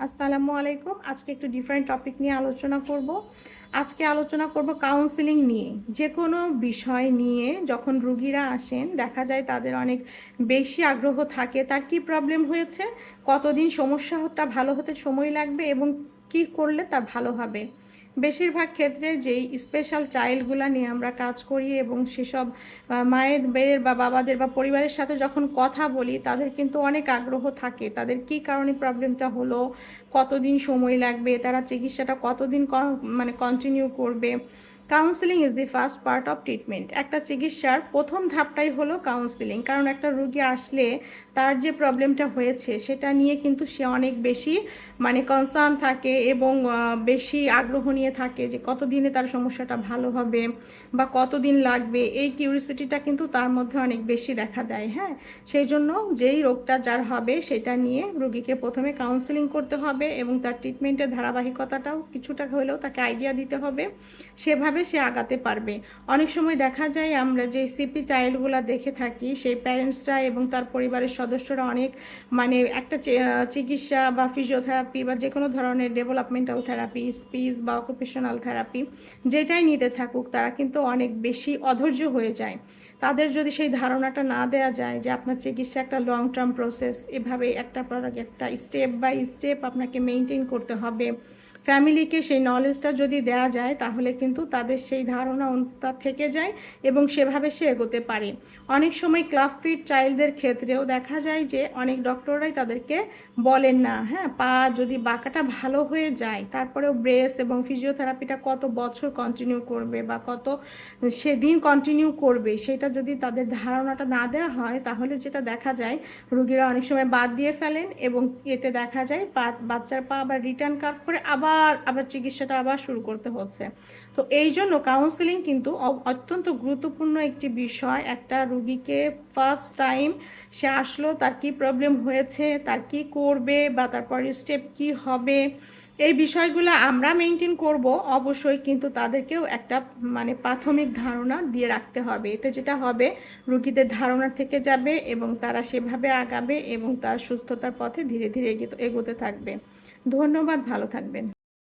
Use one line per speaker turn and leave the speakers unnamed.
আসসালামু আলাইকুম। আজকে একটু ডিফারেন্ট টপিক নিয়ে আলোচনা করব। আজকে আলোচনা করব কাউন্সেলিং নিয়ে। যে কোনো বিষয় নিয়ে যখন রুগীরা আসেন, দেখা যায় তাদের অনেক বেশি আগ্রহ থাকে তার কি প্রবলেম হয়েছে, কতদিন সমস্যাটা ভালো হতে সময় লাগবে এবং কি করলে তা ভালো হবে। বেশিরভাগ ক্ষেত্রে যেই স্পেশাল চাইল্ডগুলো নিয়ে আমরা কাজ করি এবং সেসব মায়েদের বা বাবাদের বা পরিবারের সাথে যখন কথা বলি, তাদের কিন্তু অনেক আগ্রহ থাকে তাদের কি কারণে প্রবলেমটা হলো, কতদিন সময় লাগবে, তারা চিকিৎসাটা কতদিন মানে কন্টিনিউ করবে। Counselling is the first part of treatment. একটা চিকিৎসার প্রথম ধাপটাই হলো কাউন্সিলিং, কারণ একটা রোগী আসলে তার যে প্রবলেমটা হয়েছে সেটা নিয়ে কিন্তু সে অনেক বেশি মানে কনসার্ন থাকে এবং বেশি আগ্রহ নিয়ে থাকে যে কতদিনে তার সমস্যাটা ভালো হবে বা কতদিন লাগবে। এই কিউরিসিটিটা কিন্তু তার মধ্যে অনেক বেশি দেখা দেয়। হ্যাঁ, সেই জন্য যেই রোগটা যার হবে সেটা নিয়ে রোগীকে প্রথমে কাউন্সেলিং করতে হবে এবং তার ট্রিটমেন্টের ধারাবাহিকতাটাও কিছুটা হলেও তাকে আইডিয়া দিতে হবে, সেভাবে সে আগাতে পারবে। অনেক সময় দেখা যায় আমরা যে সিপি চাইল্ডগুলো দেখে থাকি, সেই প্যারেন্টসরা এবং তার পরিবারের সদস্যরা অনেক মানে একটা চিকিৎসা বা ফিজিওথেরাপি বা যে কোনো ধরনের ডেভেলপমেন্টাল থেরাপি, স্পিচ বা অকুপেশনাল থেরাপি যেটাই নিতে থাকুক, তারা কিন্তু অনেক বেশি অধৈর্য হয়ে যায়। তাদের যদি সেই ধারণাটা না দেওয়া যায় যে আপনার চিকিৎসা একটা লং টার্ম প্রসেস, এভাবে একটা প্রোডাক্ট একটা স্টেপ বাই স্টেপ আপনাকে মেনটেন করতে হবে, ফ্যামিলিকে সেই নলেজটা যদি দেওয়া যায় তাহলে কিন্তু তাদের সেই ধারণা তার থেকে যায় এবং সেভাবে সে এগোতে পারে। অনেক সময় ক্লাব ফিট চাইল্ডদের ক্ষেত্রেও দেখা যায় যে অনেক ডক্টররাই তাদেরকে বলেন না, হ্যাঁ, পা যদি বাঁকাটা ভালো হয়ে যায় তারপরেও ব্রেস এবং ফিজিওথেরাপিটা কত বছর কন্টিনিউ করবে বা কত সেদিন কন্টিনিউ করবে, সেটা যদি তাদের ধারণাটা না দেওয়া হয় তাহলে যেটা দেখা যায় রুগীরা অনেক সময় বাদ দিয়ে ফেলেন এবং এতে দেখা যায় বাচ্চার পা আবার রিটার্ন কার্ভ করে আবার আবার চিকিৎসাটা আবার শুরু করতে হচ্ছে। তো এই জন্য কাউন্সেলিং কিন্তু অত্যন্ত গুরুত্বপূর্ণ একটি বিষয়। একটা রুগীকে ফার্স্ট টাইম সে আসলো, তার কি প্রবলেম হয়েছে, তার কি করবে বা তারপর স্টেপ কি হবে, এই বিষয়গুলো আমরা মেনটেন করব অবশ্যই, কিন্তু তাদেরকেও একটা মানে প্রাথমিক ধারণা দিয়ে রাখতে হবে। এতে যেটা হবে রুগীদের ধারণা থেকে যাবে এবং তারা সেভাবে আগাবে এবং তার সুস্থতার পথে ধীরে ধীরে এগোতে থাকবে। ধন্যবাদ, ভালো থাকবেন।